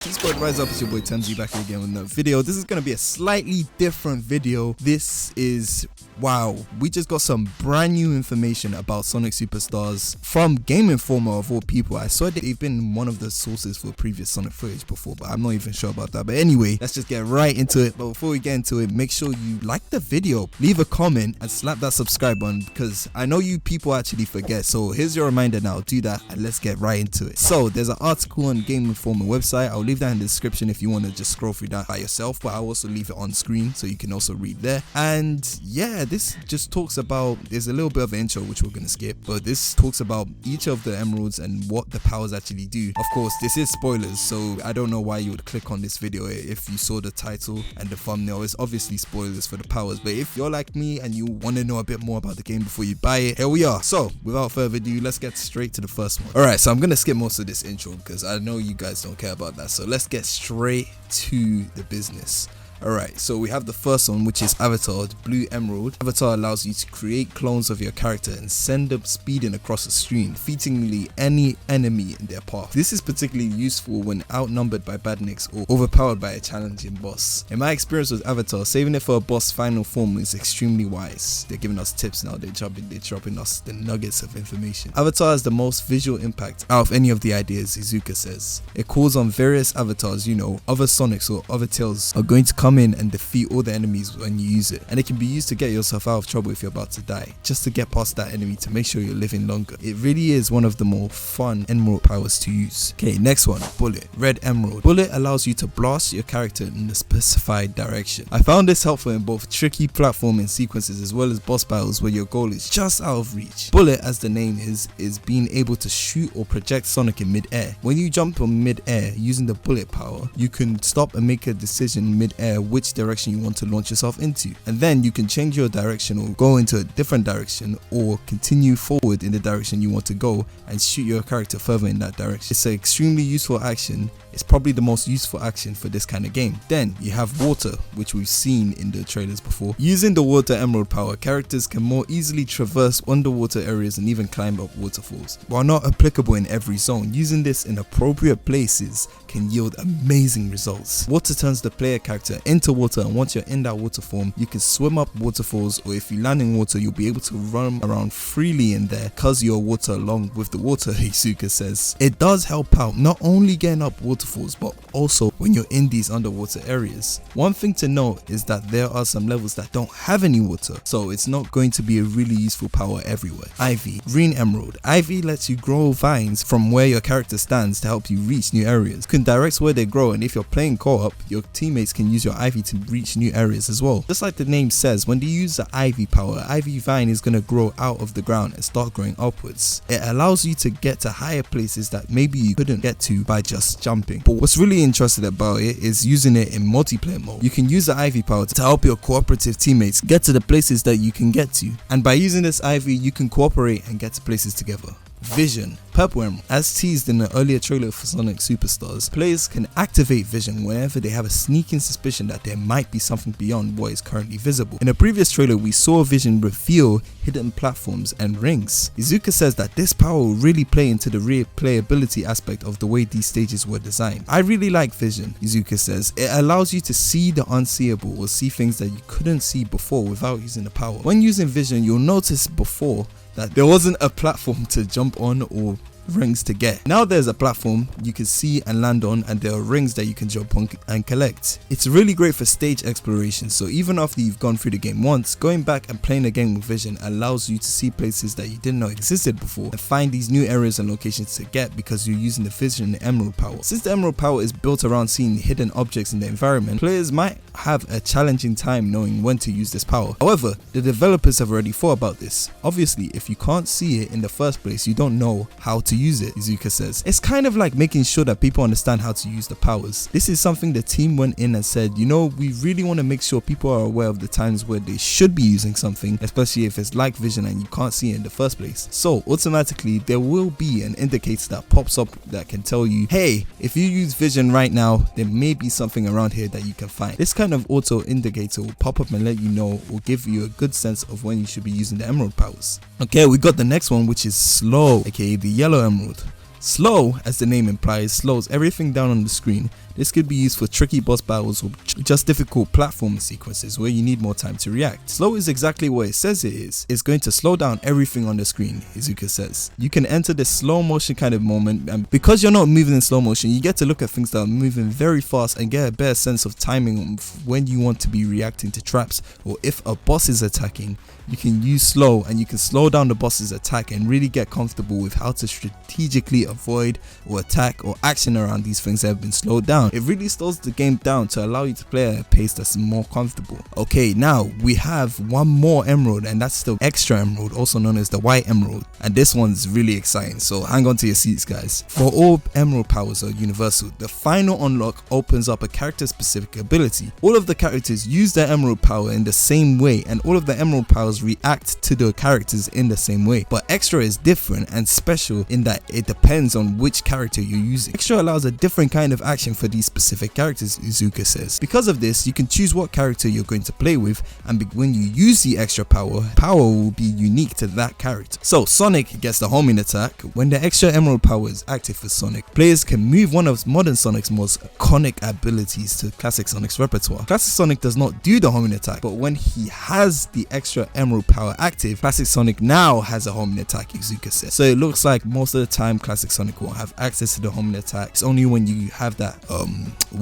What's going on, rise up, it's your boy Temzy back again with another video. This is going to be a slightly different video. This is, wow, we just got some brand new information about Sonic Superstars from Game Informer of all people. I saw that they've been one of the sources for previous Sonic footage before, but I'm not even sure about that. But anyway, let's just get right into it. But before we get into it, make sure you like the video, leave a comment and slap that subscribe button, because I know you people actually forget. So here's your reminder now, do that and let's get right into it. So there's an article on Game Informer website. I'll leave that in the description if you want to just scroll through that by yourself, but I'll also leave it on screen so you can also read there. And yeah, this just talks about, there's a little bit of an intro which we're going to skip, but this talks about each of the emeralds and what the powers actually do. Of course, this is spoilers, so I don't know why you would click on this video if you saw the title and the thumbnail. It's obviously spoilers for the powers, but if you're like me and you want to know a bit more about the game before you buy it, here we are. So without further ado, let's get straight to the first one. Alright, so I'm going to skip most of this intro because I know you guys don't care about that, so let's get straight to the business. Alright, so we have the first one, which is Avatar, the Blue Emerald. Avatar allows you to create clones of your character and send them speeding across the screen, defeating any enemy in their path. This is particularly useful when outnumbered by badniks or overpowered by a challenging boss. In my experience with Avatar, saving it for a boss final form is extremely wise. They're giving us tips now, they're dropping us the nuggets of information. Avatar has the most visual impact out of any of the ideas, Izuka says. It calls on various avatars, you know, other Sonics or other Tails are going to come in and defeat all the enemies when you use it, and it can be used to get yourself out of trouble if you're about to die, just to get past that enemy to make sure you're living longer. It really is one of the more fun emerald powers to use. Okay, next one, Bullet, Red Emerald. Bullet allows you to blast your character in a specified direction. I found this helpful in both tricky platforming sequences as well as boss battles where your goal is just out of reach. Bullet, as the name is being able to shoot or project Sonic in mid-air. When you jump from mid-air using the bullet power, you can stop and make a decision mid-air which direction you want to launch yourself into, and then you can change your direction or go into a different direction or continue forward in the direction you want to go and shoot your character further in that direction. It's an extremely useful action. It's probably the most useful action for this kind of game. Then you have Water, which we've seen in the trailers before. Using the Water Emerald power, characters can more easily traverse underwater areas and even climb up waterfalls. While not applicable in every zone, using this in appropriate places can yield amazing results. Water turns the player character into water, and once you're in that water form, you can swim up waterfalls, or if you land in water, you'll be able to run around freely in there because you're water along with the water, Izuka says. It does help out not only getting up waterfalls, but also when you're in these underwater areas. One thing to note is that there are some levels that don't have any water, so it's not going to be a really useful power everywhere. Ivy, Green Emerald. Ivy lets you grow vines from where your character stands to help you reach new areas. You can direct where they grow, and if you're playing co-op, your teammates can use your Ivy to reach new areas as well. Just like the name says, when you use the Ivy power, Ivy Vine is going to grow out of the ground and start growing upwards. It allows you to get to higher places that maybe you couldn't get to by just jumping. But what's really interesting about it is using it in multiplayer mode. You can use the Ivy power to help your cooperative teammates get to the places that you can get to, and by using this Ivy you can cooperate and get to places together. Vision, Purple Emerald. As teased in the earlier trailer for Sonic Superstars, players can activate Vision whenever they have a sneaking suspicion that there might be something beyond what is currently visible. In a previous trailer, we saw Vision reveal hidden platforms and rings. Izuka says that this power will really play into the replayability aspect of the way these stages were designed. I really like Vision, Izuka says. It allows you to see the unseeable or see things that you couldn't see before without using the power. When using Vision, you'll notice before that there wasn't a platform to jump on or rings to get. Now there's a platform you can see and land on, and there are rings that you can jump on and collect. It's really great for stage exploration, so even after you've gone through the game once, going back and playing the game with Vision allows you to see places that you didn't know existed before and find these new areas and locations to get because you're using the Vision Emerald power. Since the Emerald power is built around seeing hidden objects in the environment, players might have a challenging time knowing when to use this power. However, the developers have already thought about this. Obviously, if you can't see it in the first place, you don't know how to use it, Izuka says. It's kind of like making sure that people understand how to use the powers. This is something the team went in and said, you know, we really want to make sure people are aware of the times where they should be using something, especially if it's like Vision and you can't see it in the first place. So automatically there will be an indicator that pops up that can tell you, hey, if you use Vision right now, there may be something around here that you can find. This kind of auto indicator will pop up and let you know, or give you a good sense of when you should be using the emerald powers. Okay, we got the next one, which is Slow, aka the Yellow Emerald. Slow, as the name implies, slows everything down on the screen. This could be used for tricky boss battles or just difficult platform sequences where you need more time to react. Slow is exactly what it says it is. It's going to slow down everything on the screen, Izuka says. You can enter this slow motion kind of moment, and because you're not moving in slow motion, you get to look at things that are moving very fast and get a better sense of timing of when you want to be reacting to traps, or if a boss is attacking. You can use slow and you can slow down the boss's attack and really get comfortable with how to strategically avoid or attack or action around these things that have been slowed down. It really slows the game down to allow you to play at a pace that's more comfortable. Okay, now we have one more emerald, and that's the extra emerald, also known as the white emerald, and this one's really exciting, so hang on to your seats, guys. For all emerald powers are universal, the final unlock opens up a character specific ability. All of the characters use their emerald power in the same way, and all of the emerald powers react to the characters in the same way, but extra is different and special in that it depends on which character you're using. Extra allows a different kind of action for these specific characters, Izuka says. Because of this, you can choose what character you're going to play with, and when you use the extra power will be unique to that character. So Sonic gets the homing attack. When the extra emerald power is active for Sonic, players can move one of modern Sonic's most iconic abilities to classic Sonic's repertoire. Classic Sonic does not do the homing attack, but when he has the extra emerald power active, classic Sonic now has a homing attack, Izuka says. So it looks like most of the time classic Sonic won't have access to the homing attack. It's only when you have that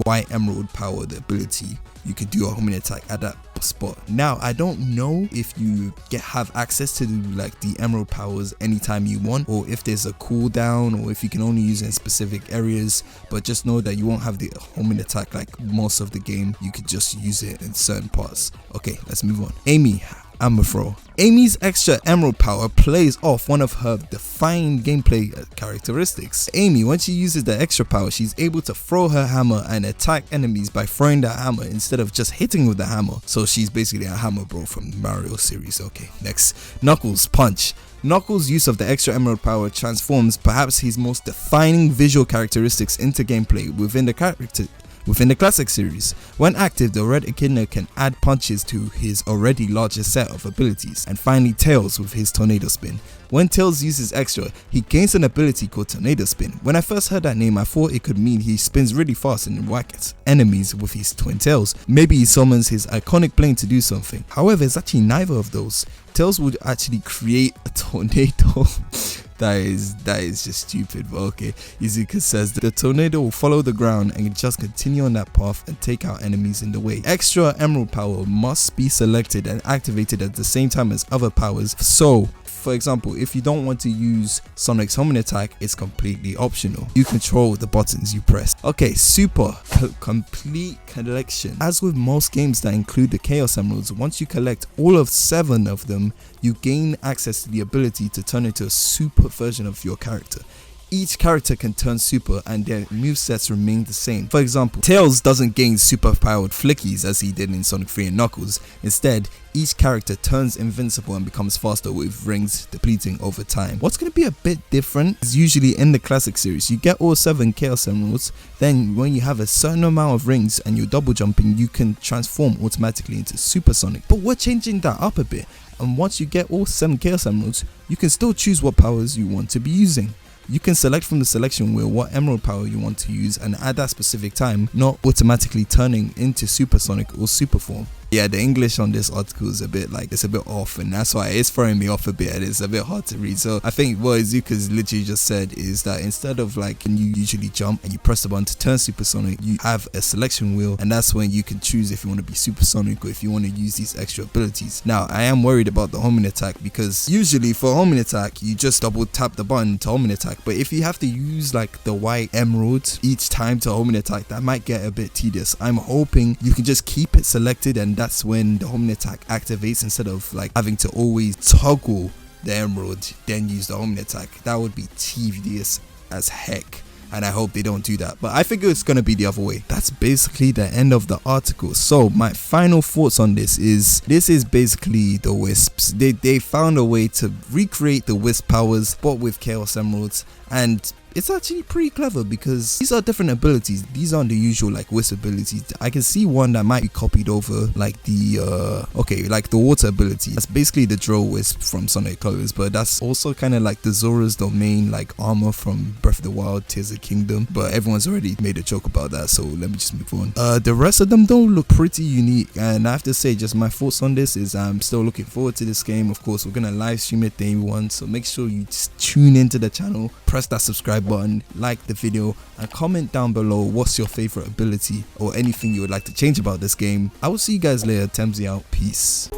white emerald power, the ability, you could do a homing attack at that spot. Now I don't know if you have access to like the emerald powers anytime you want, or if there's a cooldown, or if you can only use it in specific areas, but just know that you won't have the homing attack like most of the game. You could just use it in certain parts. Okay, let's move on. Amy Amafro. Amy's extra emerald power plays off one of her defined gameplay characteristics. Amy, when she uses the extra power, she's able to throw her hammer and attack enemies by throwing the hammer instead of just hitting with the hammer. So she's basically a hammer bro from the Mario series. Okay, next. Knuckles punch. Knuckles' use of the extra emerald power transforms perhaps his most defining visual characteristics into gameplay within the classic series. When active, the red echidna can add punches to his already larger set of abilities. And finally, Tails with his tornado spin. When Tails uses extra, he gains an ability called tornado spin. When I first heard that name, I thought it could mean he spins really fast and whacks enemies with his twin tails. Maybe he summons his iconic plane to do something. However, it's actually neither of those. Tails would actually create a tornado. That is just stupid, but okay. Izuka says that the tornado will follow the ground and just continue on that path and take out enemies in the way. Extra emerald power must be selected and activated at the same time as other powers. So, for example, if you don't want to use Sonic's homing attack, it's completely optional. You control the buttons you press. Okay, super complete collection. As with most games that include the Chaos Emeralds, once you collect all of 7 of them, you gain access to the ability to turn into a super version of your character. Each character can turn super and their movesets remain the same. For example, Tails doesn't gain super powered flickies as he did in Sonic 3 and Knuckles. Instead, each character turns invincible and becomes faster with rings depleting over time. What's going to be a bit different is usually in the classic series, you get all 7 Chaos Emeralds, then when you have a certain amount of rings and you're double jumping, you can transform automatically into Super Sonic. But we're changing that up a bit, and once you get all 7 Chaos Emeralds, you can still choose what powers you want to be using. You can select from the selection wheel what emerald power you want to use, and at that specific time, not automatically turning into Super Sonic or Super Form. Yeah, the English on this article is a bit off, and that's why it's throwing me off a bit and it's a bit hard to read. So I think what Izuka's literally just said is that instead of like when you usually jump and you press the button to turn Super Sonic, you have a selection wheel, and that's when you can choose if you want to be Super Sonic or if you want to use these extra abilities. Now, I am worried about the homing attack, because usually for homing attack, you just double tap the button to homing attack, but if you have to use like the white emerald each time to homing attack, that might get a bit tedious. I'm hoping you can just keep it selected, and that's when the homing attack activates, instead of like having to always toggle the emerald then use the homing attack. That would be tedious as heck, and I hope they don't do that, but I figure it's gonna be the other way. That's basically the end of the article. So my final thoughts on this is basically the Wisps. They found a way to recreate the Wisp powers but with Chaos Emeralds, and it's actually pretty clever because these are different abilities. These aren't the usual like whisk abilities. I can see one that might be copied over, like the like the water ability. That's basically the drill wisp from Sonic Colors, but that's also kind of like the Zora's Domain like armor from Breath of the Wild, Tears of the Kingdom. But everyone's already made a joke about that, so let me just move on. The rest of them don't look pretty unique, and I have to say, just my thoughts on this is I'm still looking forward to this game. Of course, we're gonna live stream it day one, so make sure you just tune into the channel, press that subscribe button, like the video, and comment down below what's your favorite ability or anything you would like to change about this game. I will see you guys later. Temzy out. Peace.